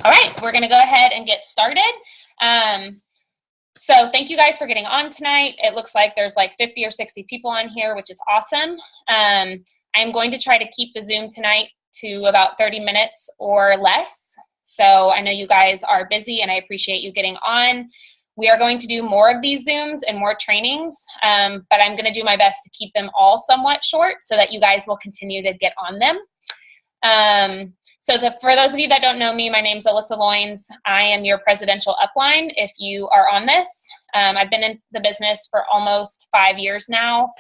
All right, we're going to go ahead and get started. So thank you guys for getting on tonight. It looks like there's like 50 or 60 people on here, which is awesome. I'm going to try to keep the Zoom tonight to about 30 minutes or less. So I know you guys are busy and I appreciate you getting on. We are going to do more of these Zooms and more trainings, but I'm going to do my best to keep them all somewhat short so that you guys will continue to get on them. For those of you that don't know me, my name is Alyssa Loins. I am your presidential upline if you are on this. I've been in the business for almost 5 years now.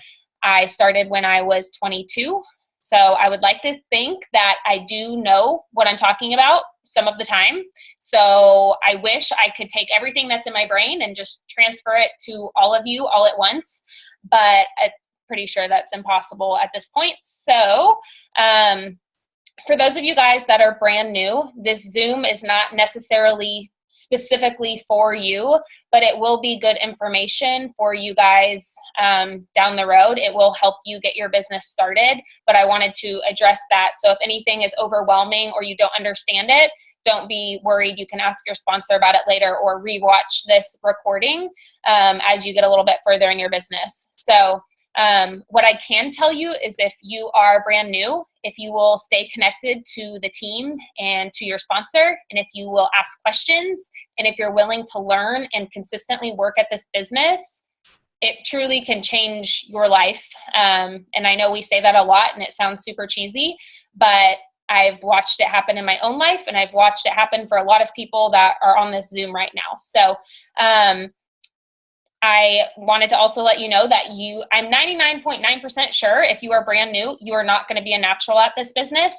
I started when I was 22. So I would like to think that I do know what I'm talking about some of the time. So I wish I could take everything that's in my brain and just transfer it to all of you all at once, but I'm pretty sure that's impossible at this point. So for those of you guys that are brand new, this Zoom is not necessarily specifically for you, but it will be good information for you guys down the road. It will help you get your business started, but I wanted to address that. So if anything is overwhelming or you don't understand it, don't be worried. You can ask your sponsor about it later or rewatch this recording as you get a little bit further in your business. So what I can tell you is if you are brand new, if you will stay connected to the team and to your sponsor, and if you will ask questions, and if you're willing to learn and consistently work at this business, it truly can change your life. And I know we say that a lot and it sounds super cheesy, but I've watched it happen in my own life and I've watched it happen for a lot of people that are on this Zoom right now. So, I wanted to also let you know that I'm 99.9% sure if you are brand new, you are not going to be a natural at this business.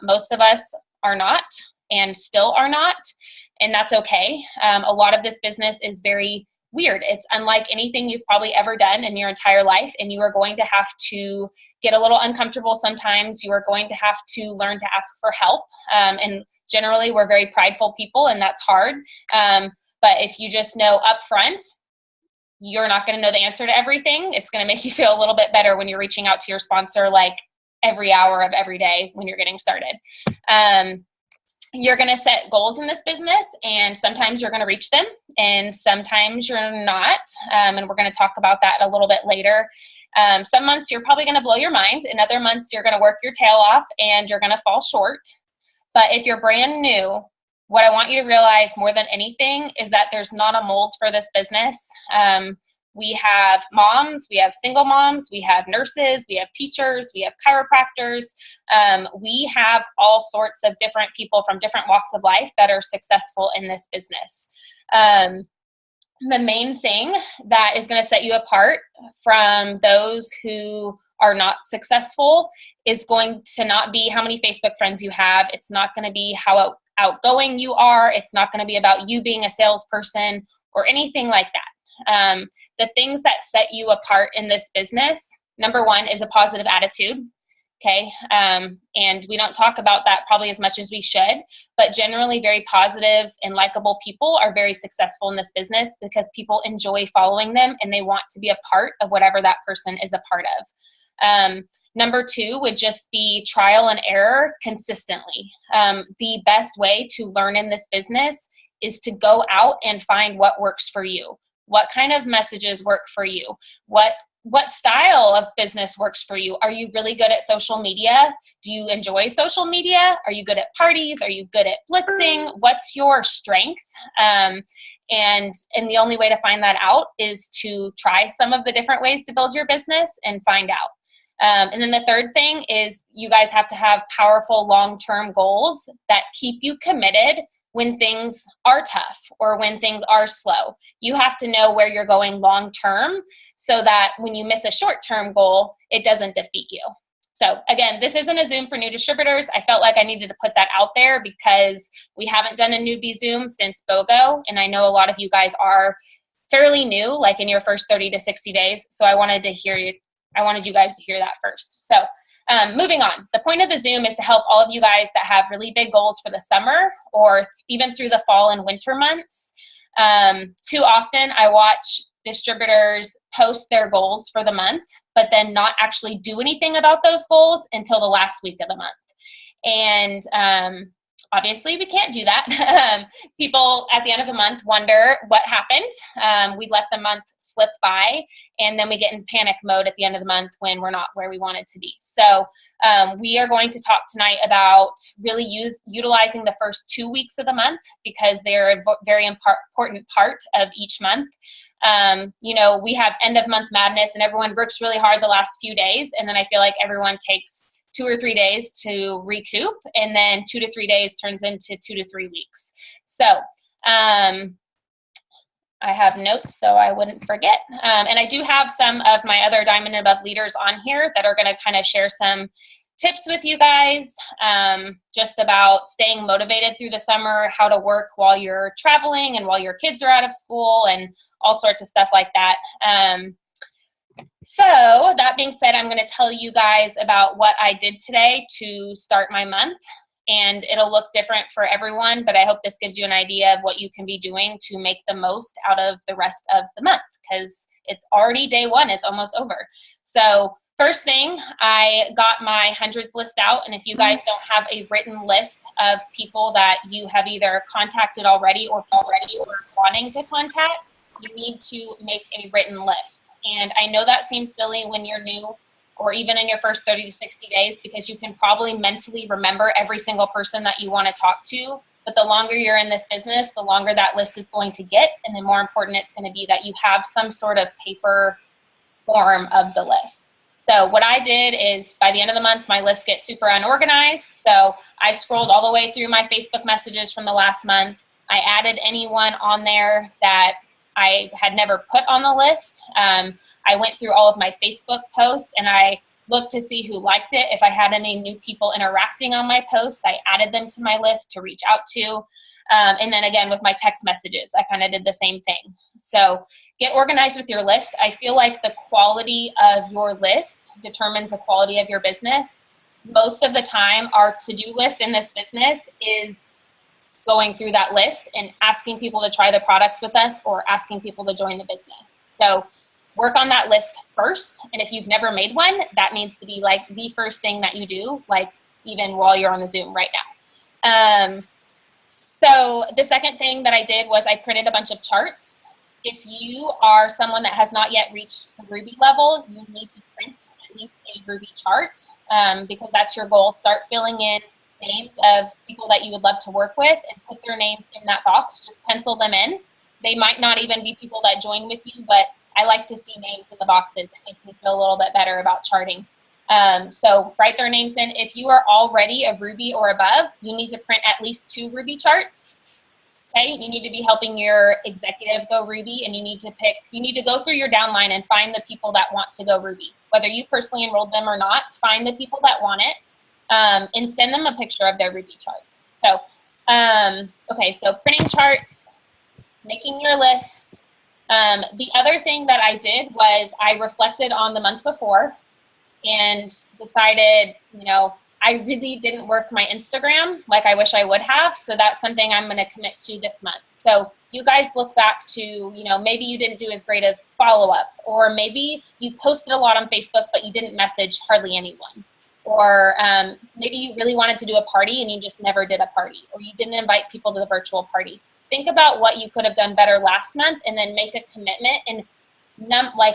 Most of us are not and still are not, and that's okay. A lot of this business is very weird. It's unlike anything you've probably ever done in your entire life, and you are going to have to get a little uncomfortable sometimes. You are going to have to learn to ask for help, and generally we're very prideful people, and that's hard. But if you just know up front, you're not going to know the answer to everything. It's going to make you feel a little bit better when you're reaching out to your sponsor like every hour of every day when you're getting started. You're going to set goals in this business, and sometimes you're going to reach them, and sometimes you're not. And we're going to talk about that a little bit later. Some months you're probably going to blow your mind, and other months you're going to work your tail off and you're going to fall short. But if you're brand new, what I want you to realize more than anything is that there's not a mold for this business. We have moms, we have single moms, we have nurses, we have teachers, we have chiropractors. We have all sorts of different people from different walks of life that are successful in this business. The main thing that is going to set you apart from those who are not successful is going to not be how many Facebook friends you have. It's not going to be how outgoing you are. It's not going to be about you being a salesperson or anything like that. The things that set you apart in this business, number one, is a positive attitude. Okay. And we don't talk about that probably as much as we should, but generally very positive and likable people are very successful in this business because people enjoy following them and they want to be a part of whatever that person is a part of. Number two would just be trial and error consistently. The best way to learn in this business is to go out and find what works for you. What kind of messages work for you? What style of business works for you? Are you really good at social media? Do you enjoy social media? Are you good at parties? Are you good at blitzing? What's your strength? And the only way to find that out is to try some of the different ways to build your business and find out. And then the third thing is you guys have to have powerful long-term goals that keep you committed when things are tough or when things are slow. You have to know where you're going long-term so that when you miss a short-term goal, it doesn't defeat you. So again, this isn't a Zoom for new distributors. I felt like I needed to put that out there because we haven't done a newbie Zoom since BOGO. And I know a lot of you guys are fairly new, like in your first 30 to 60 days. So I wanted you guys to hear that first. So moving on, the point of the Zoom is to help all of you guys that have really big goals for the summer or even through the fall and winter months. Too often I watch distributors post their goals for the month, but then not actually do anything about those goals until the last week of the month. And Obviously, we can't do that. People at the end of the month wonder what happened. We let the month slip by, and then we get in panic mode at the end of the month when we're not where we wanted to be. So we are going to talk tonight about really utilizing the first 2 weeks of the month, because they're a very important part of each month. You know, we have end of month madness, and everyone works really hard the last few days, and then I feel like everyone takes 2 or 3 days to recoup, and then 2 to 3 days turns into 2 to 3 weeks. So I have notes so I wouldn't forget. And I do have some of my other Diamond and Above leaders on here that are going to kind of share some tips with you guys, just about staying motivated through the summer, how to work while you're traveling and while your kids are out of school, and all sorts of stuff like that. So that being said, I'm going to tell you guys about what I did today to start my month, and it'll look different for everyone, but I hope this gives you an idea of what you can be doing to make the most out of the rest of the month, because it's already day one is almost over. So first thing, I got my hundreds list out, and if you guys don't have a written list of people that you have either contacted already or wanting to contact, you need to make a written list. And I know that seems silly when you're new, or even in your first 30 to 60 days, because you can probably mentally remember every single person that you want to talk to. But the longer you're in this business, the longer that list is going to get. And the more important it's going to be that you have some sort of paper form of the list. So what I did is, by the end of the month, my list gets super unorganized. So I scrolled all the way through my Facebook messages from the last month. I added anyone on there that I had never put on the list. I went through all of my Facebook posts, and I looked to see who liked it. If I had any new people interacting on my post, I added them to my list to reach out to. And then again, with my text messages, I kind of did the same thing. So get organized with your list. I feel like the quality of your list determines the quality of your business. Most of the time, our to-do list in this business is going through that list and asking people to try the products with us, or asking people to join the business. So work on that list first. And if you've never made one, that needs to be like the first thing that you do, like even while you're on the Zoom right now. So the second thing that I did was I printed a bunch of charts. If you are someone that has not yet reached the Ruby level, you need to print at least a Ruby chart, because that's your goal. Start filling in names of people that you would love to work with, and put their names in that box. Just pencil them in. They might not even be people that join with you, but I like to see names in the boxes. It makes me feel a little bit better about charting. So write their names in. If you are already a Ruby or above, you need to print at least 2 Ruby charts. Okay, you need to be helping your executive go Ruby, and you need to go through your downline and find the people that want to go Ruby. Whether you personally enrolled them or not, find the people that want it, and send them a picture of their Ruby chart. So, okay, so printing charts, making your list. The other thing that I did was I reflected on the month before and decided, you know, I really didn't work my Instagram like I wish I would have. So that's something I'm going to commit to this month. So you guys look back to, you know, maybe you didn't do as great of follow-up, or maybe you posted a lot on Facebook, but you didn't message hardly anyone. Or maybe you really wanted to do a party and you just never did a party, or you didn't invite people to the virtual parties. Think about what you could have done better last month, and then make a commitment, and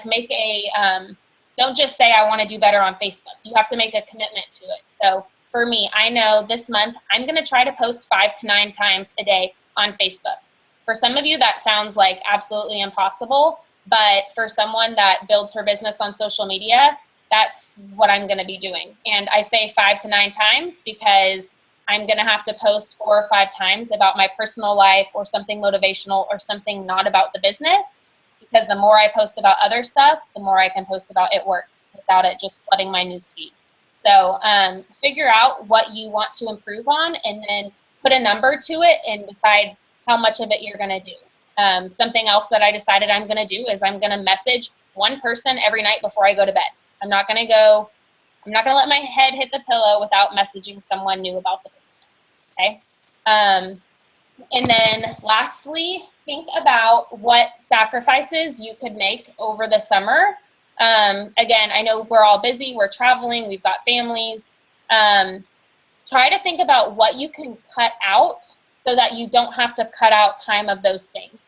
make a, don't just say I want to do better on Facebook. You have to make a commitment to it. So for me, I know this month I'm going to try to post 5 to 9 times a day on Facebook. For some of you, that sounds like absolutely impossible, but for someone that builds her business on social media, that's what I'm going to be doing. And I say 5 to 9 times because I'm going to have to post 4 or 5 times about my personal life, or something motivational, or something not about the business. Because the more I post about other stuff, the more I can post about It Works without it just flooding my newsfeed. So figure out what you want to improve on, and then put a number to it and decide how much of it you're going to do. Something else that I decided I'm going to do is I'm going to message one person every night before I go to bed. I'm not going to let my head hit the pillow without messaging someone new about the business. Okay. And then lastly, think about what sacrifices you could make over the summer. Again, I know we're all busy, we're traveling, we've got families. try to think about what you can cut out so that you don't have to cut out time of those things,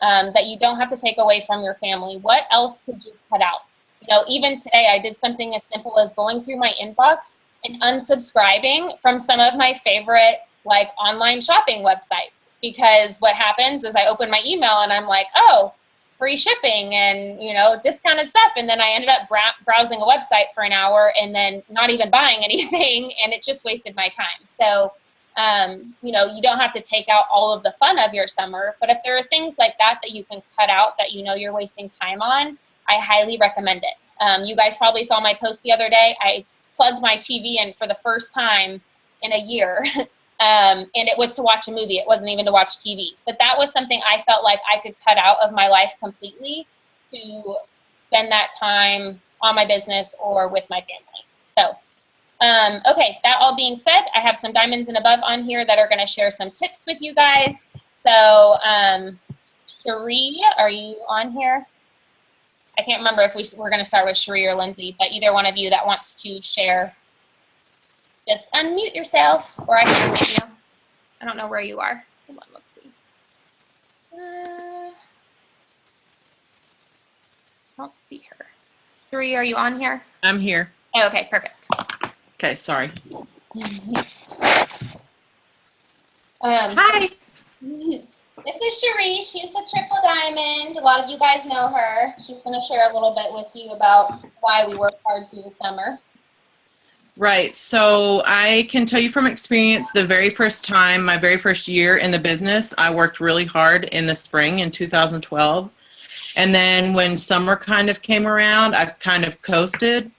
that you don't have to take away from your family. What else could you cut out? You know, even today I did something as simple as going through my inbox and unsubscribing from some of my favorite like online shopping websites, because what happens is I open my email and I'm like, oh, free shipping and, you know, discounted stuff. And then I ended up browsing a website for an hour and then not even buying anything. And it just wasted my time. So, you know, you don't have to take out all of the fun of your summer, but if there are things like that that you can cut out that you know you're wasting time on, I highly recommend it. You guys probably saw my post the other day. I plugged my TV in for the first time in a year. And it was to watch a movie. It wasn't even to watch TV. But that was something I felt like I could cut out of my life completely to spend that time on my business or with my family. So, okay, that all being said, I have some diamonds and above on here that are going to share some tips with you guys. So, Cherie, are you on here? I can't remember if we're going to start with Cherie or Lindsay, but either one of you that wants to share, just unmute yourself, or I can unmute you. I don't know where you are. Hold on, let's see. I don't see her. Cherie, are you on here? I'm here. Oh, okay, perfect. Okay, sorry. Hi. This is Cherie. She's the Triple Diamond. A lot of you guys know her. She's going to share a little bit with you about why we work hard through the summer. Right. So I can tell you from experience, the very first time, my very first year in the business, I worked really hard in the spring in 2012. And then when summer kind of came around, I kind of coasted,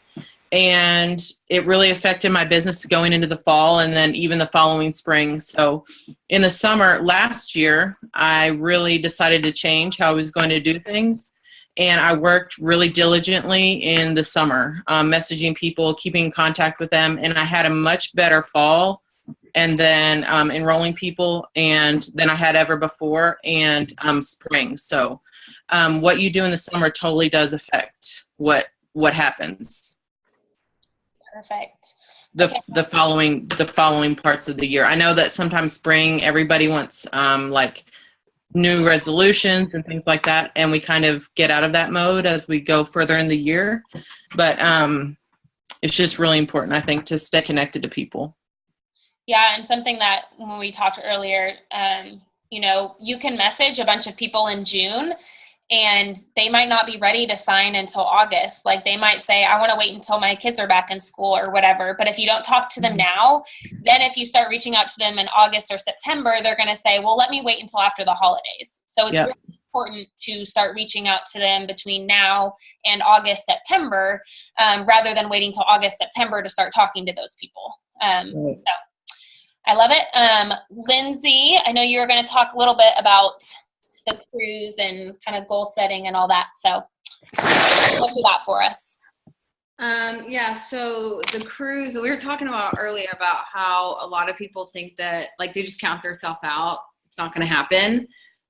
and it really affected my business going into the fall and then even the following spring. So in the summer last year, I really decided to change how I was going to do things. And I worked really diligently in the summer, messaging people, keeping in contact with them. And I had a much better fall and then enrolling people and than I had ever before, and spring. So what you do in the summer totally does affect what happens. Perfect. The following parts of the year. I know that sometimes spring, everybody wants like new resolutions and things like that, and we kind of get out of that mode as we go further in the year, but it's just really important, I think, to stay connected to people. Yeah, and something that when we talked earlier, you know, you can message a bunch of people in June and they might not be ready to sign until August. Like they might say, I want to wait until my kids are back in school or whatever. But if you don't talk to them now, then if you start reaching out to them in August or September, they're going to say, well, let me wait until after the holidays. So it's really important to start reaching out to them between now and August, September, rather than waiting till August, September to start talking to those people. So I love it. Lindsay, I know you were going to talk a little bit about the cruise and kind of goal setting and all that. So what you got for us? Yeah, so the cruise, we were talking about earlier about how a lot of people think that like they just count themselves out. It's not going to happen.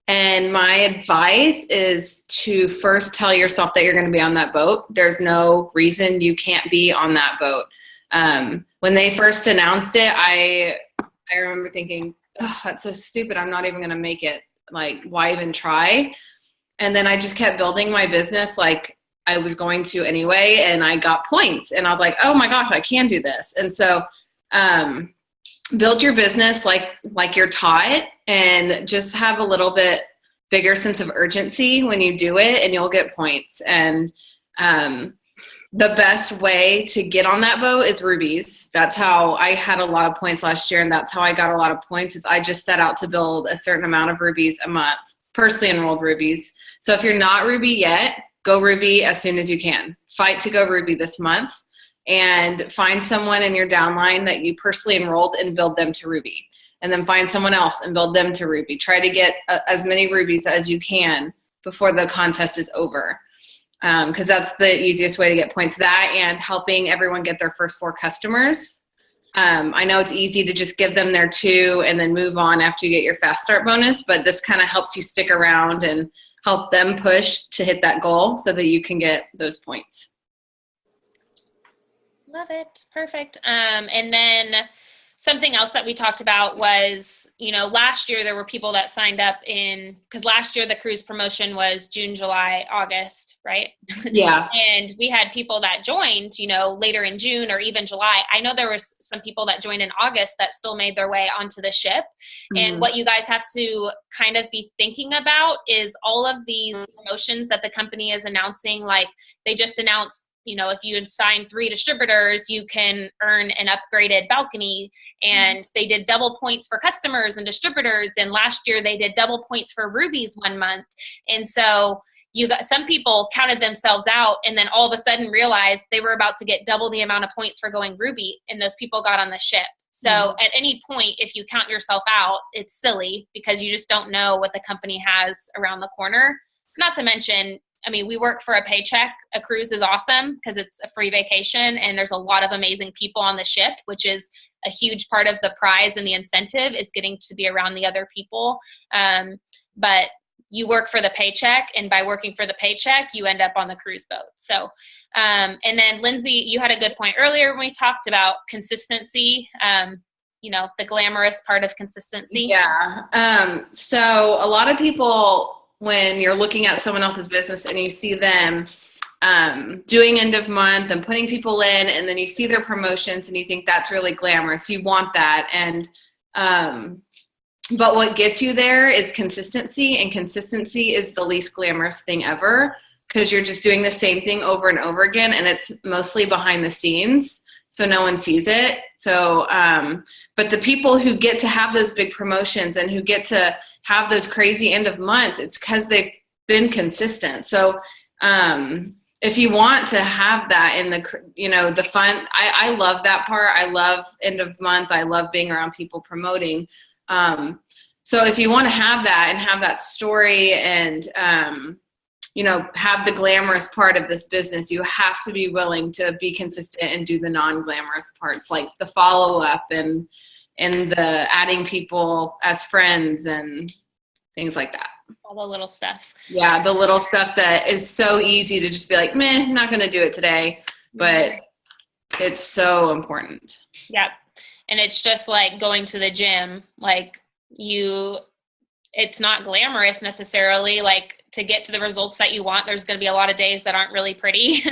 And my advice is to first tell yourself that you're going to be on that boat. There's no reason you can't be on that boat. When they first announced it, I remember thinking, oh, that's so stupid. I'm not even going to make it. Like, why even try? And then I just kept building my business like I was going to anyway, and I got points. And I was like, oh my gosh, I can do this. And so build your business like you're taught, and just have a little bit bigger sense of urgency when you do it, and you'll get points. And the best way to get on that boat is rubies. That's how I had a lot of points last year, and that's how I got a lot of points. Is I just set out to build a certain amount of rubies a month, personally enrolled rubies. So if you're not ruby yet, go ruby as soon as you can. Fight to go ruby this month, and find someone in your downline that you personally enrolled and build them to ruby. And then find someone else and build them to ruby. Try to get as many rubies as you can before the contest is over. Because that's the easiest way to get points. That and helping everyone get their first 4 customers. I know it's easy to just give them their 2 and then move on after you get your fast start bonus, but this kind of helps you stick around and help them push to hit that goal so that you can get those points. Love it. Perfect. And then something else that we talked about was, last year there were people that signed up because last year the cruise promotion was June, July, August, right? Yeah. And we had people that joined, later in June or even July. I know there was some people that joined in August that still made their way onto the ship. And what you guys have to kind of be thinking about is all of these promotions that the company is announcing. Like they just announced, if you sign 3 distributors, you can earn an upgraded balcony. And they did double points for customers and distributors. And last year they did double points for rubies 1 month. And so some people counted themselves out and then all of a sudden realized they were about to get double the amount of points for going ruby. And those people got on the ship. So at any point, if you count yourself out, it's silly because you just don't know what the company has around the corner. Not to mention, we work for a paycheck. A cruise is awesome because it's a free vacation and there's a lot of amazing people on the ship, which is a huge part of the prize and the incentive is getting to be around the other people. But you work for the paycheck, and by working for the paycheck, you end up on the cruise boat. So, and then Lindsay, you had a good point earlier when we talked about consistency, the glamorous part of consistency. Yeah. So a lot of people, when you're looking at someone else's business and you see them doing end of month and putting people in, and then you see their promotions and you think that's really glamorous. You want that. And, but what gets you there is consistency, and consistency is the least glamorous thing ever because you're just doing the same thing over and over again, and it's mostly behind the scenes, so no one sees it. So, but the people who get to have those big promotions and who get to have those crazy end of months, it's because they've been consistent. So, if you want to have that in the fun, I love that part. I love end of month. I love being around people promoting. So if you want to have that and have that story and, have the glamorous part of this business, you have to be willing to be consistent and do the non-glamorous parts, like the follow-up and the adding people as friends and things like that. All the little stuff. Yeah, the little stuff that is so easy to just be like, meh, not going to do it today, but it's so important. Yep. And it's just like going to the gym, it's not glamorous necessarily, like to get to the results that you want. There's going to be a lot of days that aren't really pretty,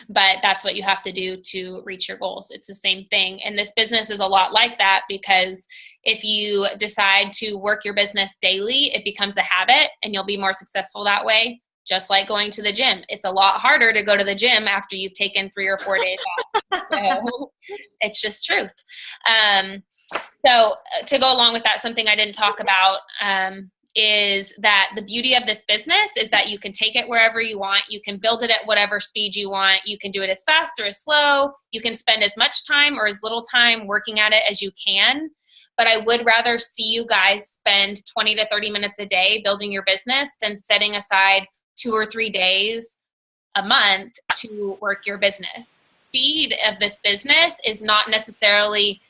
but that's what you have to do to reach your goals. It's the same thing. And this business is a lot like that because if you decide to work your business daily, it becomes a habit and you'll be more successful that way. Just like going to the gym. It's a lot harder to go to the gym after you've taken 3 or 4 days off. So it's just truth. So to go along with that, something I didn't talk about is that the beauty of this business is that you can take it wherever you want. You can build it at whatever speed you want. You can do it as fast or as slow. You can spend as much time or as little time working at it as you can. But I would rather see you guys spend 20 to 30 minutes a day building your business than setting aside 2 or 3 days a month to work your business. Speed of this business is not necessarily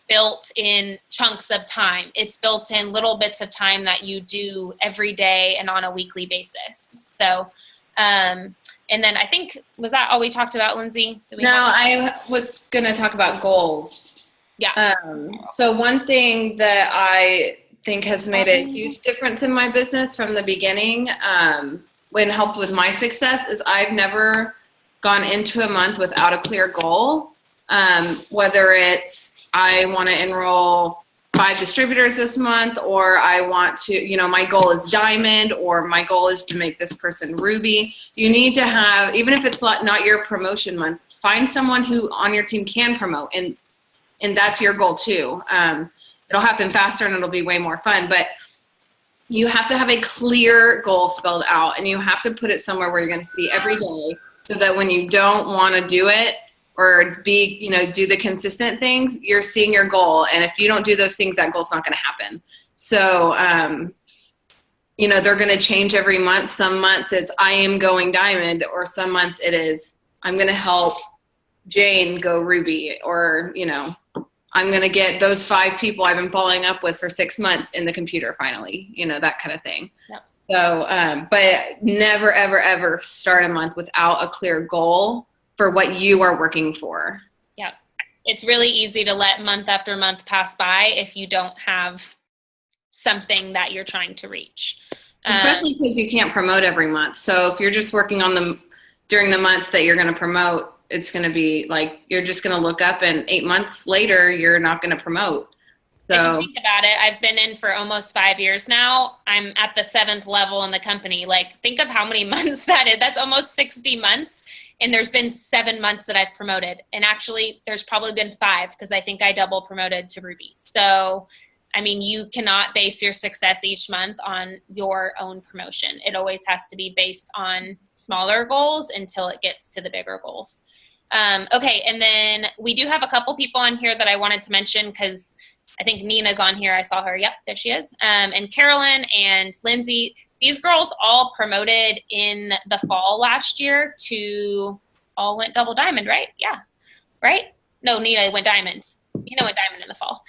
built in chunks of time. It's built in little bits of time that you do every day and on a weekly basis. So, and then I think, was that all we talked about, Lindsay? I was going to talk about goals. Yeah. So one thing that I think has made a huge difference in my business from the beginning, when helped with my success, is I've never gone into a month without a clear goal. Whether it's I want to enroll 5 distributors this month, or I want to, my goal is diamond, or my goal is to make this person ruby. You need to have, even if it's not your promotion month, find someone who on your team can promote, and that's your goal too. It'll happen faster and it'll be way more fun, but you have to have a clear goal spelled out, and you have to put it somewhere where you're going to see every day, so that when you don't want to do it or do the consistent things, you're seeing your goal. And if you don't do those things, that goal's not going to happen. So, they're going to change every month. Some months it's I am going diamond, or some months it is I'm going to help Jane go ruby, or, I'm going to get those 5 people I've been following up with for 6 months in the computer finally, that kind of thing. Yep. So, but never, ever, ever start a month without a clear goal for what you are working for. Yeah. It's really easy to let month after month pass by if you don't have something that you're trying to reach. Especially because you can't promote every month. So if you're just working on them during the months that you're going to promote, it's going to be like, you're just going to look up and 8 months later, you're not going to promote. So if you think about it, I've been in for almost 5 years now. I'm at the 7th level in the company. Like, think of how many months that is. That's almost 60 months. And there's been 7 months that I've promoted. And actually, there's probably been 5 because I think I double promoted to Ruby. So, I mean, you cannot base your success each month on your own promotion. It always has to be based on smaller goals until it gets to the bigger goals. Okay, and then we do have a couple people on here that I wanted to mention because I think Nina's on here. I saw her. Yep, there she is. And Carolyn and Lindsay, these girls all promoted in the fall last year to all went double diamond, right? Yeah, right? No, Nina went diamond. Nina went diamond in the fall.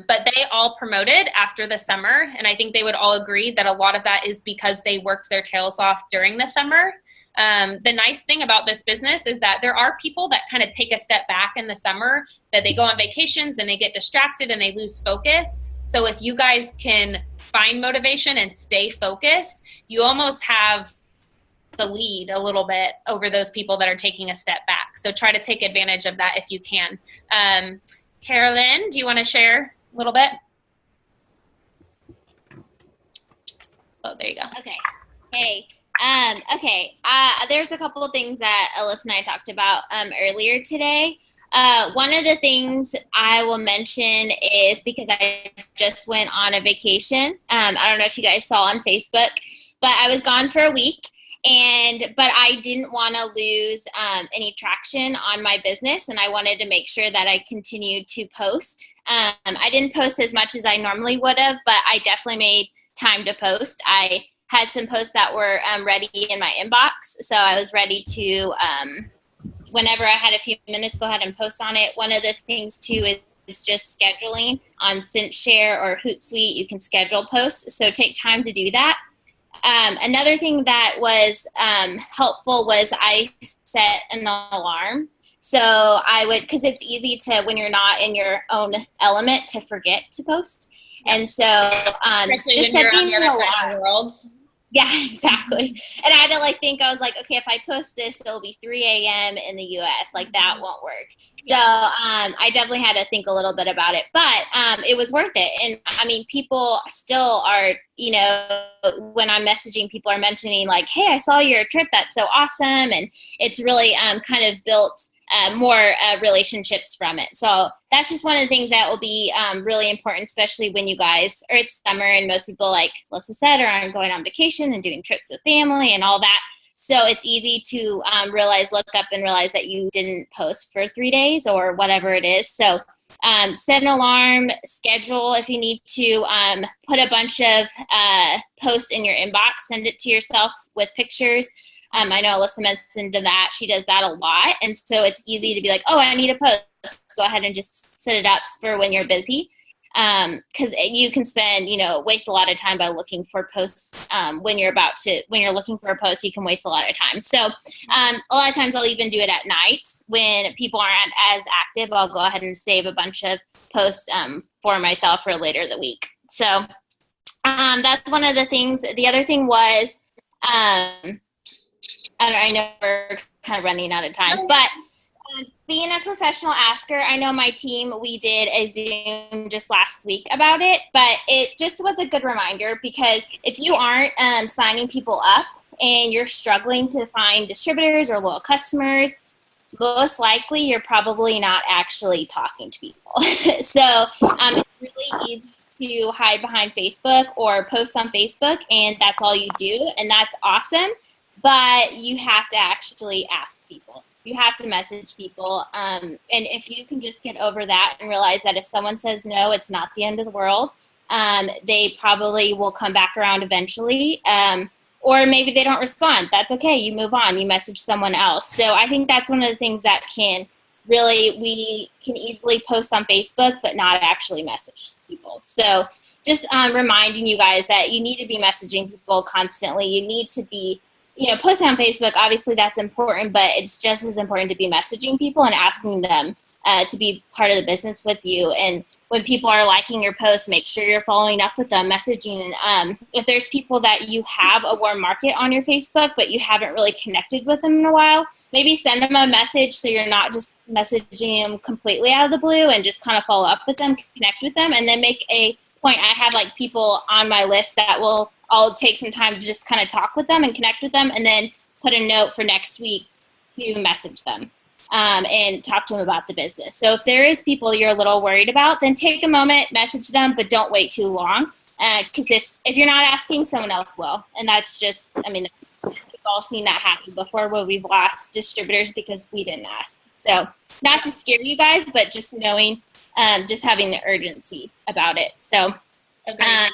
But they all promoted after the summer. And I think they would all agree that a lot of that is because they worked their tails off during the summer. The nice thing about this business is that there are people that kind of take a step back in the summer, that they go on vacations and they get distracted and they lose focus. So if you guys can find motivation and stay focused, you almost have the lead a little bit over those people that are taking a step back. So try to take advantage of that if you can. Carolyn, do you want to share a little bit? Oh, there you go. Okay. Hey. Okay. There's a couple of things that Alyssa and I talked about earlier today. One of the things I will mention is because I just went on a vacation. I don't know if you guys saw on Facebook, but I was gone for a week. But I didn't want to lose any traction on my business, and I wanted to make sure that I continued to post. I didn't post as much as I normally would have, but I definitely made time to post. I had some posts that were ready in my inbox, so I was ready to, whenever I had a few minutes, go ahead and post on it. One of the things, too, is just scheduling on CintShare or Hootsuite. You can schedule posts, so take time to do that. Another thing that was helpful was I set an alarm. So I would, because it's easy to, when you're not in your own element, to forget to post. And so just setting an alarm. Yeah, exactly. And I had to think, I was like, okay, if I post this, it'll be 3 a.m. in the U.S. Like, that won't work. So I definitely had to think a little bit about it, but it was worth it. And I mean, people still are, when I'm messaging, people are mentioning like, hey, I saw your trip. That's so awesome. And it's really kind of built more relationships from it. So that's just one of the things that will be really important, especially when you guys, or it's summer and most people, like Alyssa said, are going on vacation and doing trips with family and all that. So it's easy to look up and realize that you didn't post for 3 days or whatever it is. So set an alarm, schedule if you need to, put a bunch of posts in your inbox, send it to yourself with pictures. I know Alyssa mentioned that. She does that a lot. And so it's easy to be like, oh, I need a post. Go ahead and just set it up for when you're busy. Because you can spend, waste a lot of time by looking for posts. When you're looking for a post, you can waste a lot of time. So a lot of times I'll even do it at night when people aren't as active. I'll go ahead and save a bunch of posts for myself for later in the week. So that's one of the things. The other thing was, I know we're kind of running out of time, but being a professional asker, I know my team, we did a Zoom just last week about it, but it just was a good reminder because if you aren't signing people up and you're struggling to find distributors or loyal customers, most likely you're probably not actually talking to people. So it's really easy to hide behind Facebook or post on Facebook, and that's all you do, and that's awesome. But you have to actually ask people. You have to message people. And if you can just get over that and realize that if someone says no, it's not the end of the world. They probably will come back around eventually. Or maybe they don't respond. That's okay. You move on. You message someone else. So I think that's one of the things that we can easily post on Facebook, but not actually message people. So just reminding you guys that you need to be messaging people constantly. You need to be posting on Facebook, obviously that's important, but it's just as important to be messaging people and asking them to be part of the business with you. And when people are liking your posts, make sure you're following up with them, messaging. If there's people that you have a warm market on your Facebook, but you haven't really connected with them in a while, maybe send them a message so you're not just messaging them completely out of the blue, and just kind of follow up with them, connect with them, and then make a point. I have like people on my list that I'll take some time to just kind of talk with them and connect with them, and then put a note for next week to message them. And talk to them about the business. So if there is people you're a little worried about, then take a moment, message them, but don't wait too long. Because if you're not asking, someone else will. And that's just, I mean, we've all seen that happen before where we've lost distributors because we didn't ask. So not to scare you guys, but just knowing, just having the urgency about it. So I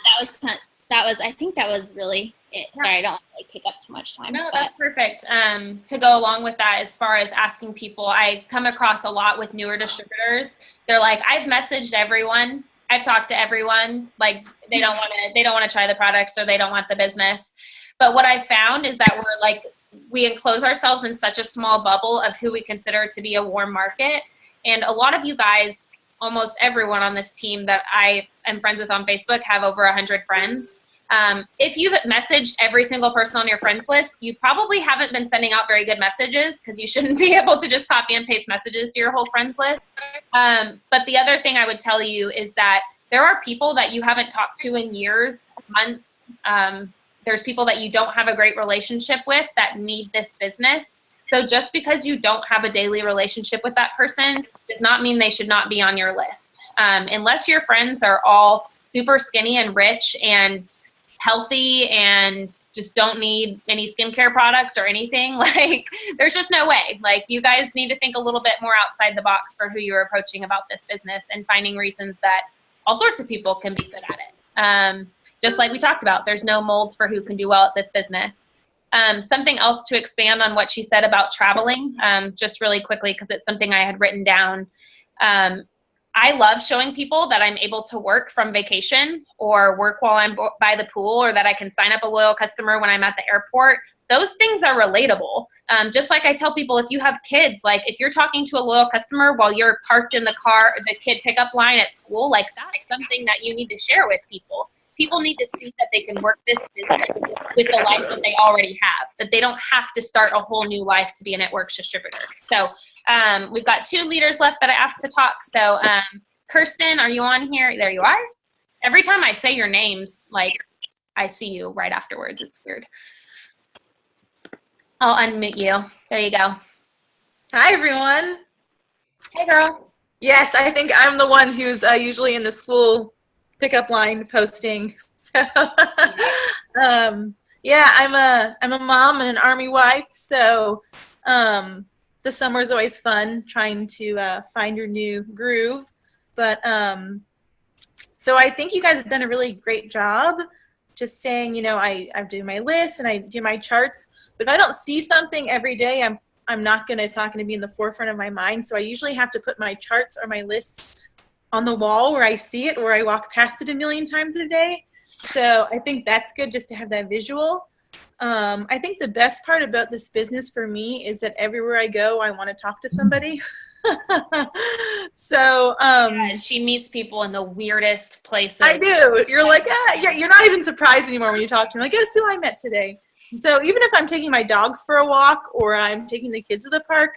think that was really it. Yeah. Sorry, I don't want to take up too much time. No, that's perfect. To go along with that, as far as asking people, I come across a lot with newer distributors. They're like, I've messaged everyone, I've talked to everyone. Like they don't want to try the products, or they don't want the business. But what I found is that we enclose ourselves in such a small bubble of who we consider to be a warm market. And a lot of you guys, almost everyone on this team that I am friends with on Facebook, have over 100 friends. If you've messaged every single person on your friends list, you probably haven't been sending out very good messages, because you shouldn't be able to just copy and paste messages to your whole friends list. But the other thing I would tell you is that there are people that you haven't talked to in years, months. There's people that you don't have a great relationship with that need this business. So just because you don't have a daily relationship with that person does not mean they should not be on your list. Unless your friends are all super skinny and rich and healthy and just don't need any skincare products or anything, like there's just no way. Like you guys need to think a little bit more outside the box for who you're approaching about this business, and finding reasons that all sorts of people can be good at it. Just like we talked about, there's no molds for who can do well at this business. Something else to expand on what she said about traveling, just really quickly, because it's something I had written down. I love showing people that I'm able to work from vacation, or work while I'm by the pool, or that I can sign up a loyal customer when I'm at the airport. Those things are relatable. Just like I tell people, if you have kids, like if you're talking to a loyal customer while you're parked in the car, the kid pickup line at school, like that's something that you need to share with people. People need to see that they can work this business with the life that they already have, that they don't have to start a whole new life to be a Networks distributor. So we've got 2 leaders left that I asked to talk. So Kirsten, are you on here? There you are. Every time I say your names, like I see you right afterwards. It's weird. I'll unmute you. There you go. Hi, everyone. Hey, girl. Yes, I think I'm the one who's usually in the school pickup line posting. So, yeah, I'm a mom and an Army wife. So, the summer is always fun trying to find your new groove. But so I think you guys have done a really great job just saying, you know, I do my list and I do my charts. But if I don't see something every day, I'm not going to, it's not going to be in the forefront of my mind. So I usually have to put my charts or my lists on the wall where I see it, or I walk past it a million times a day. So I think that's good just to have that visual. I think the best part about this business for me is that everywhere I go, I want to talk to somebody. So Yeah, she meets people in the weirdest places. I do. You're like, you're not even surprised anymore when you talk to me. Like, guess who I met today? So even if I'm taking my dogs for a walk, or I'm taking the kids to the park,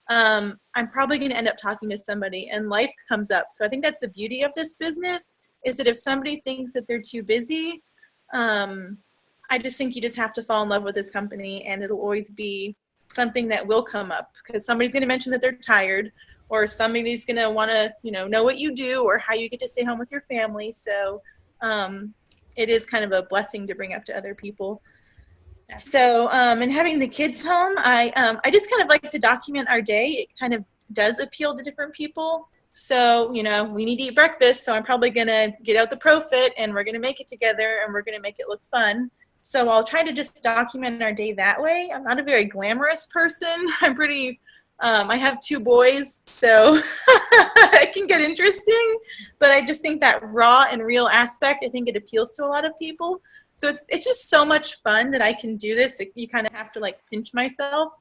I'm probably going to end up talking to somebody, and life comes up. So I think that's the beauty of this business, is that if somebody thinks that they're too busy, I just think you just have to fall in love with this company, and it'll always be something that will come up, because somebody's going to mention that they're tired, or somebody's going to want to, know what you do or how you get to stay home with your family. So it is kind of a blessing to bring up to other people. So, and having the kids home, I just kind of like to document our day. It kind of does appeal to different people. So, we need to eat breakfast, so I'm probably going to get out the Profit, and we're going to make it together, and we're going to make it look fun. So I'll try to just document our day that way. I'm not a very glamorous person. I'm pretty, I have 2 boys, so it can get interesting. But I just think that raw and real aspect, I think it appeals to a lot of people. So it's just so much fun that I can do this. You kind of have to like pinch myself.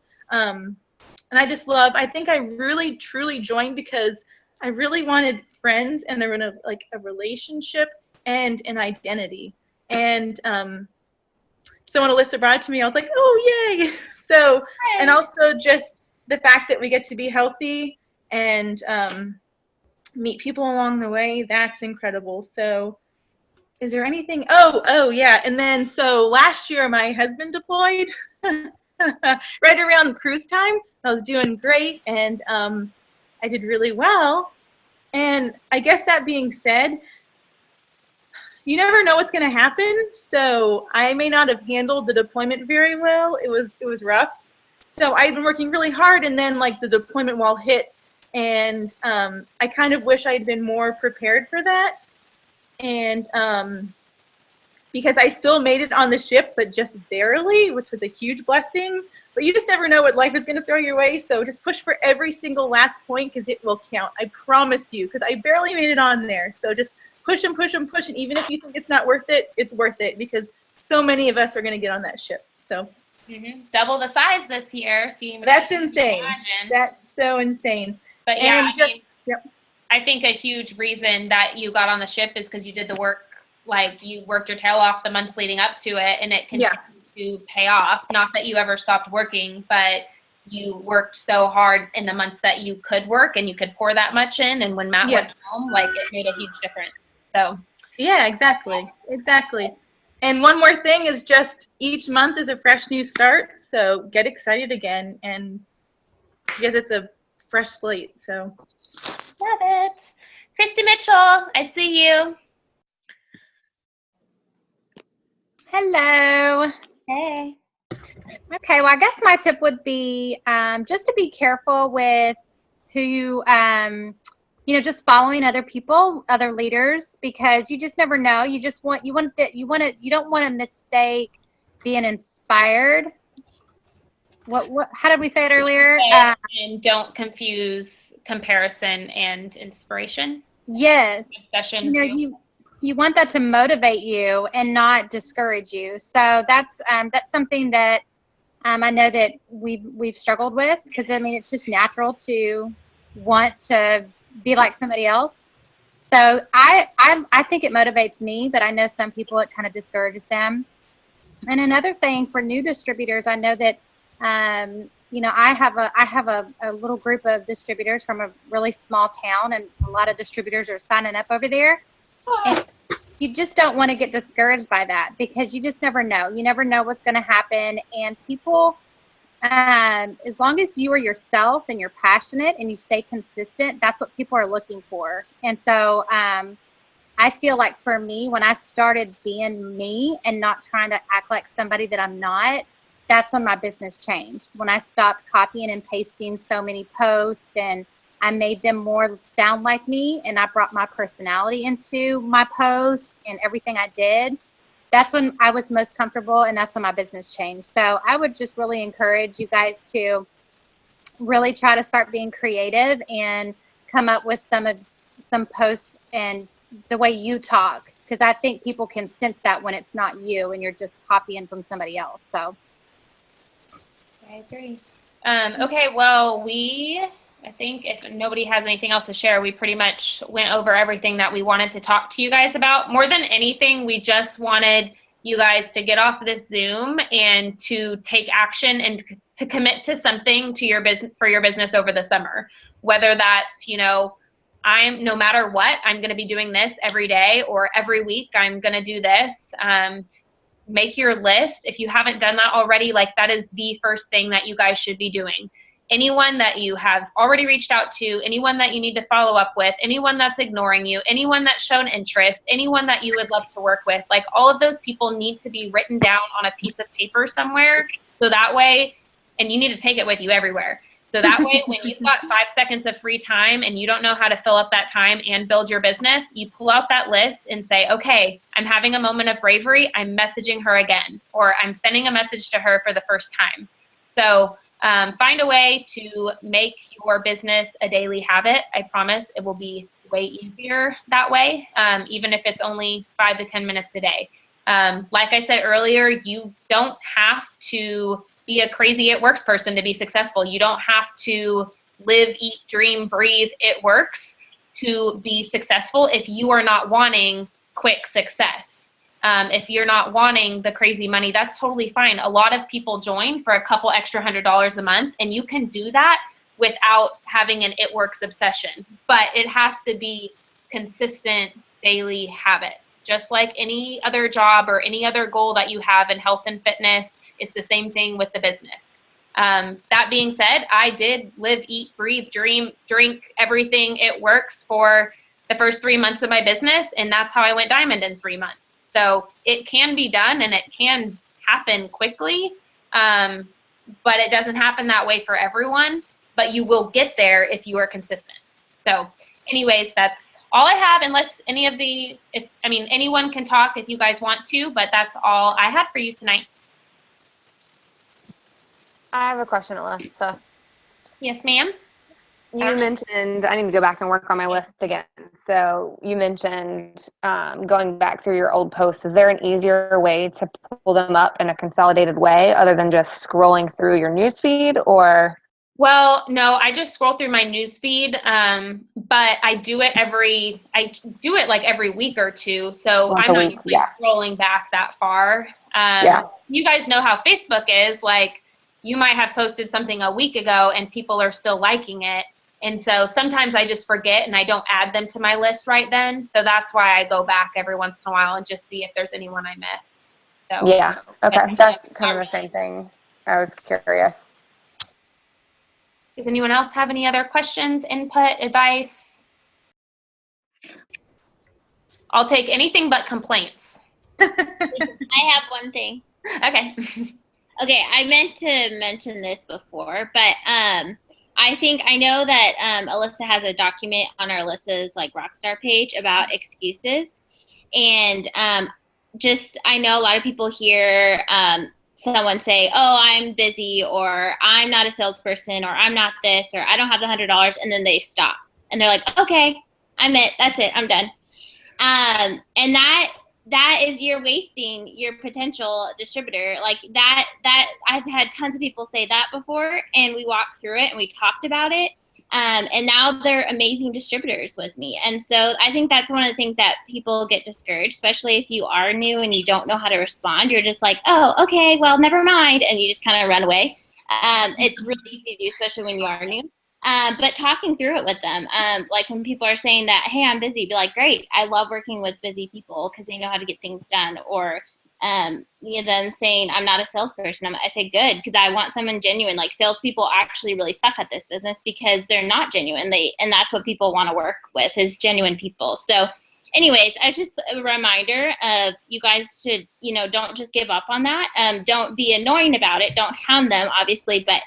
And I think I really truly joined because I really wanted friends and they're in a relationship and an identity. And so when Alyssa brought it to me, I was like, oh, yay. So, and also just the fact that we get to be healthy and meet people along the way, that's incredible. So is there anything? Oh, yeah. And then, so last year, my husband deployed right around cruise time. I was doing great, and I did really well. And I guess that being said, you never know what's going to happen. So I may not have handled the deployment very well. It was rough. So I'd been working really hard, and then like the deployment wall hit, and I kind of wish I'd been more prepared for that. And because I still made it on the ship, but just barely, which was a huge blessing. But you just never know what life is going to throw your way. So just push for every single last point because it will count. I promise you, because I barely made it on there. So just push and push and push. And even if you think it's not worth it, it's worth it because so many of us are going to get on that ship. So double the size this year. So that's insane. That's so insane. But yeah, I think a huge reason that you got on the ship is because you did the work. Like you worked your tail off the months leading up to it, and it continued to pay off. Not that you ever stopped working, but you worked so hard in the months that you could work and you could pour that much in. And when Matt went home, like it made a huge difference. So yeah, exactly. And one more thing is just each month is a fresh new start. So get excited again, and because it's a fresh slate. So love it. Christy Mitchell, I see you. Hello. Hey. Okay, well, I guess my tip would be just to be careful with who you, just following other people, other leaders, because you just never know. You don't want to mistake being inspired. How did we say it earlier? And don't confuse comparison and inspiration. Yes. Session you want that to motivate you and not discourage you. So that's something that I know that we've struggled with, because I mean it's just natural to want to be like somebody else. So I think it motivates me, but I know some people it kind of discourages them. And another thing for new distributors, I know that I have a little group of distributors from a really small town, and a lot of distributors are signing up over there. And you just don't want to get discouraged by that, because you just never know. You never know what's going to happen. And people, as long as you are yourself and you're passionate and you stay consistent, that's what people are looking for. And so I feel like for me, when I started being me and not trying to act like somebody that I'm not, that's when my business changed. When I stopped copying and pasting so many posts, and I made them more sound like me, and I brought my personality into my post and everything I did. That's when I was most comfortable, and that's when my business changed. So I would just really encourage you guys to really try to start being creative and come up with some posts and the way you talk, because I think people can sense that when it's not you and you're just copying from somebody else. So I agree. Okay, well, I think if nobody has anything else to share, we pretty much went over everything that we wanted to talk to you guys about. More than anything, we just wanted you guys to get off this Zoom and to take action and to commit to something to your business, for your business over the summer. Whether that's, no matter what, I'm going to be doing this every day, or every week I'm going to do this. Make your list. If you haven't done that already, that is the first thing that you guys should be doing. Anyone that you have already reached out to, anyone that you need to follow up with, anyone that's ignoring you, anyone that's shown interest, anyone that you would love to work with, all of those people need to be written down on a piece of paper somewhere. So that way, and you need to take it with you everywhere. So that way, when you've got 5 seconds of free time and you don't know how to fill up that time and build your business, you pull out that list and say, okay, I'm having a moment of bravery. I'm messaging her again, or I'm sending a message to her for the first time. So find a way to make your business a daily habit. I promise it will be way easier that way, even if it's only 5 to 10 minutes a day. Like I said earlier, you don't have to be a crazy It Works person to be successful. You don't have to live, eat, dream, breathe It Works to be successful if you are not wanting quick success. If you're not wanting the crazy money, that's totally fine. A lot of people join for a couple extra $100 a month, and you can do that without having an It Works obsession. But it has to be consistent daily habits. Just like any other job or any other goal that you have in health and fitness, it's the same thing with the business. That being said, I did live, eat, breathe, dream, drink everything It Works for the first 3 months of my business, and that's how I went diamond in 3 months. So it can be done and it can happen quickly, but it doesn't happen that way for everyone, but you will get there if you are consistent. So anyways, that's all I have, unless anyone can talk if you guys want to, but that's all I had for you tonight. I have a question, Alyssa. Yes, ma'am. You mentioned, I need to go back and work on my list again. So you mentioned going back through your old posts. Is there an easier way to pull them up in a consolidated way other than just scrolling through your newsfeed, or? Well, no, I just scroll through my newsfeed, but I do it like every week or two. So I'm not usually scrolling back that far. You guys know how Facebook is. Like, you might have posted something a week ago and people are still liking it. And so sometimes I just forget and I don't add them to my list right then. So that's why I go back every once in a while and just see if there's anyone I missed. So, yeah. Okay. That's kind of the same thing. I was curious. Does anyone else have any other questions, input, advice? I'll take anything but complaints. I have one thing. Okay. Okay, I meant to mention this before, but I know that Alyssa has a document on our Alyssa's Rockstar page about excuses, and I know a lot of people hear someone say, "Oh, I'm busy," or "I'm not a salesperson," or "I'm not this," or "I don't have the $100," and then they stop and they're like, "Okay, that's it, I'm done," and that is, you're wasting your potential distributor. That I've had tons of people say that before, and we walked through it and we talked about it. And now they're amazing distributors with me. And so I think that's one of the things that people get discouraged, especially if you are new and you don't know how to respond. You're just like, "Oh, okay, well, never mind." And you just kind of run away. It's really easy to do, especially when you are new. But talking through it with them, when people are saying that, "Hey, I'm busy," be like, "Great, I love working with busy people because they know how to get things done." Or them saying, "I'm not a salesperson," I say, "Good, because I want someone genuine." Salespeople actually really suck at this business because they're not genuine. And that's what people want to work with, is genuine people. So anyways, it's just a reminder of, you guys should, don't just give up on that. Don't be annoying about it. Don't hound them, obviously, but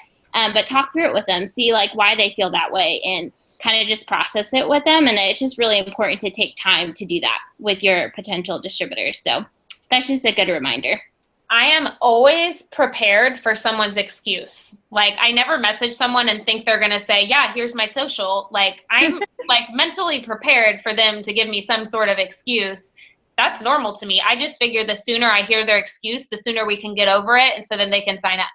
talk through it with them, see why they feel that way, and kind of just process it with them. And it's just really important to take time to do that with your potential distributors. So that's just a good reminder. I am always prepared for someone's excuse. I never message someone and think they're going to say, "Yeah, here's my social." I'm mentally prepared for them to give me some sort of excuse. That's normal to me. I just figure the sooner I hear their excuse, the sooner we can get over it, and so then they can sign up.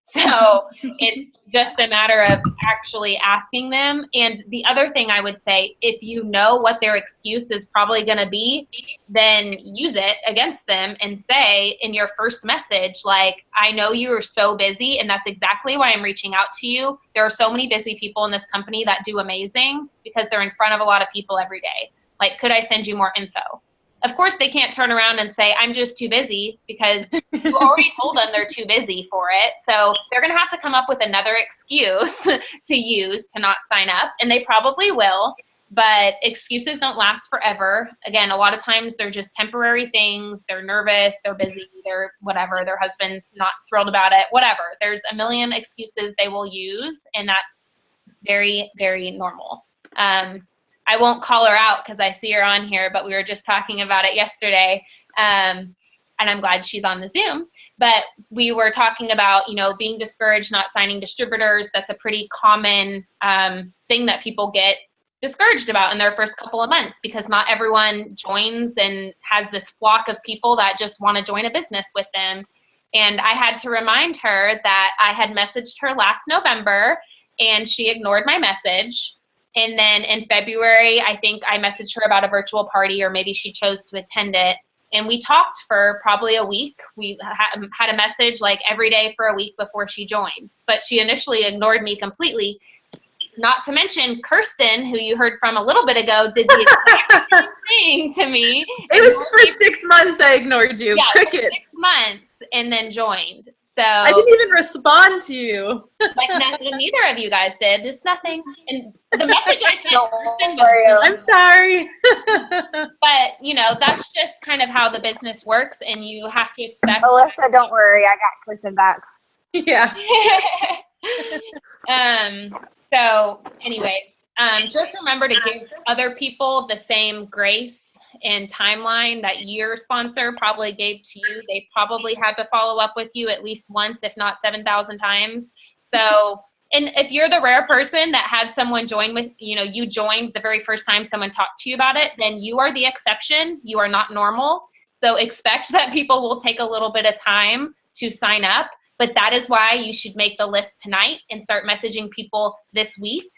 So it's just a matter of actually asking them. And the other thing I would say, if you know what their excuse is probably going to be, then use it against them and say in your first message, "I know you are so busy, and that's exactly why I'm reaching out to you. There are so many busy people in this company that do amazing because they're in front of a lot of people every day. Could I send you more info?" Of course, they can't turn around and say, "I'm just too busy," because you already told them they're too busy for it. So they're going to have to come up with another excuse to use to not sign up, and they probably will. But excuses don't last forever. Again, a lot of times they're just temporary things. They're nervous, they're busy, they're whatever, their husband's not thrilled about it, whatever. There's a million excuses they will use, and that's very, very normal. I won't call her out because I see her on here, but we were just talking about it yesterday. And I'm glad she's on the Zoom. But we were talking about, being discouraged, not signing distributors. That's a pretty common thing that people get discouraged about in their first couple of months, because not everyone joins and has this flock of people that just want to join a business with them. And I had to remind her that I had messaged her last November and she ignored my message. And then in February, I think I messaged her about a virtual party, or maybe she chose to attend it. And we talked for probably a week. We had a message like every day for a week before she joined. But she initially ignored me completely. Not to mention Kirsten, who you heard from a little bit ago, did the exact same thing to me. It was for 6 months I ignored you. Yeah, Crickets. 6 months and then joined. So I didn't even respond to you. like neither of you guys did. Just nothing. And the message I sent Kirsten was, I'm sorry. but you know, that's just kind of how the business works, and you have to expect. Alyssa, don't worry, I got Kristen back. Yeah. So anyways, just remember to give other people the same grace and timeline that your sponsor probably gave to you. They probably had to follow up with you at least once, if not 7,000 times. So, and if you're the rare person that had someone join with, you know, you joined the very first time someone talked to you about it, then you are the exception. You are not normal. So expect that people will take a little bit of time to sign up. But that is why you should make the list tonight and start messaging people this week.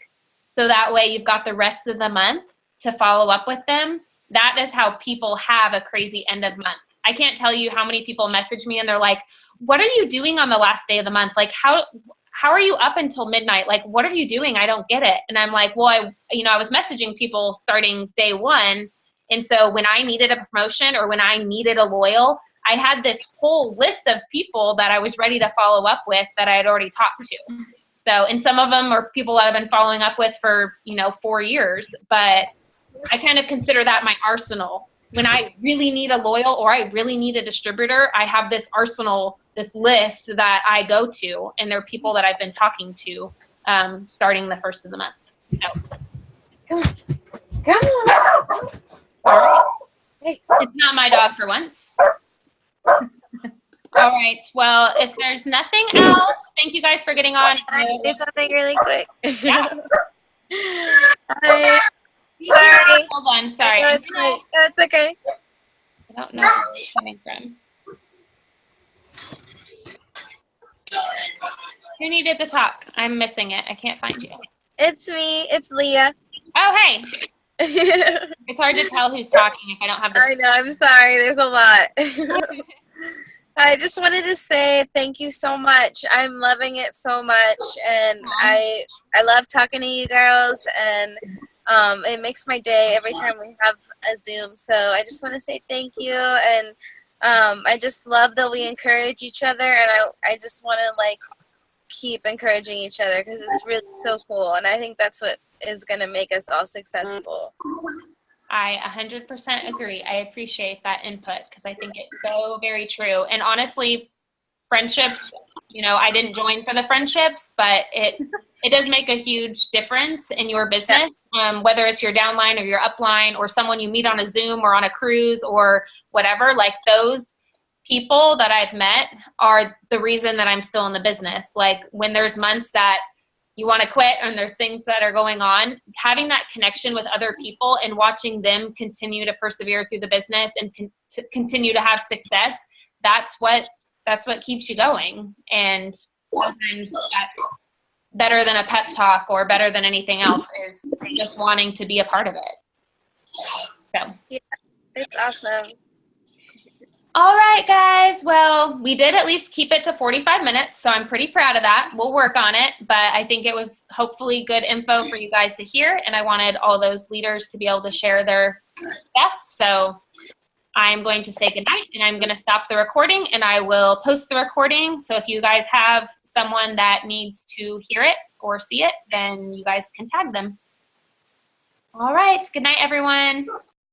So that way you've got the rest of the month to follow up with them. That is how people have a crazy end of month. I can't tell you how many people message me and they're like, what are you doing on the last day of the month? Like, how are you up until midnight? Like, what are you doing? I don't get it. And I'm like, well, I was messaging people starting day one. And so when I needed a promotion or when I needed a loyal, I had this whole list of people that I was ready to follow up with that I had already talked to. So, and some of them are people that I've been following up with for, 4 years, but I kind of consider that my arsenal. When I really need a loyal or I really need a distributor, I have this arsenal, this list that I go to, and they're people that I've been talking to starting the first of the month. So. Come on. All right. Hey, it's not my dog for once. All right. Well, if there's nothing else, thank you guys for getting on. I can do something really quick. Yeah. Sorry. Hold on. Sorry. No, it's okay. I don't know where it's coming from. Who needed to talk? I'm missing it. I can't find you. It's me. It's Leah. Oh, hey. It's hard to tell who's talking if I don't have this. I know. I'm sorry. There's a lot. I just wanted to say thank you so much. I'm loving it so much, and I love talking to you girls, and it makes my day every time we have a Zoom. So I just want to say thank you, and I just love that we encourage each other, and I just want to keep encouraging each other because it's really so cool, and I think that's what is going to make us all successful. I 100% agree. I appreciate that input because I think it's so very true. And honestly, friendships, I didn't join for the friendships, but it does make a huge difference in your business, whether it's your downline or your upline or someone you meet on a Zoom or on a cruise or whatever. Like, those people that I've met are the reason that I'm still in the business. Like, when there's months that you want to quit and there's things that are going on, having that connection with other people and watching them continue to persevere through the business and continue to have success, that's what keeps you going. And sometimes that's better than a pep talk or better than anything else, is just wanting to be a part of it. So yeah, it's awesome. All right, guys. Well, we did at least keep it to 45 minutes, so I'm pretty proud of that. We'll work on it, but I think it was hopefully good info for you guys to hear, and I wanted all those leaders to be able to share their stuff. So I'm going to say goodnight, and I'm going to stop the recording, and I will post the recording. So if you guys have someone that needs to hear it or see it, then you guys can tag them. All right. Good night, everyone.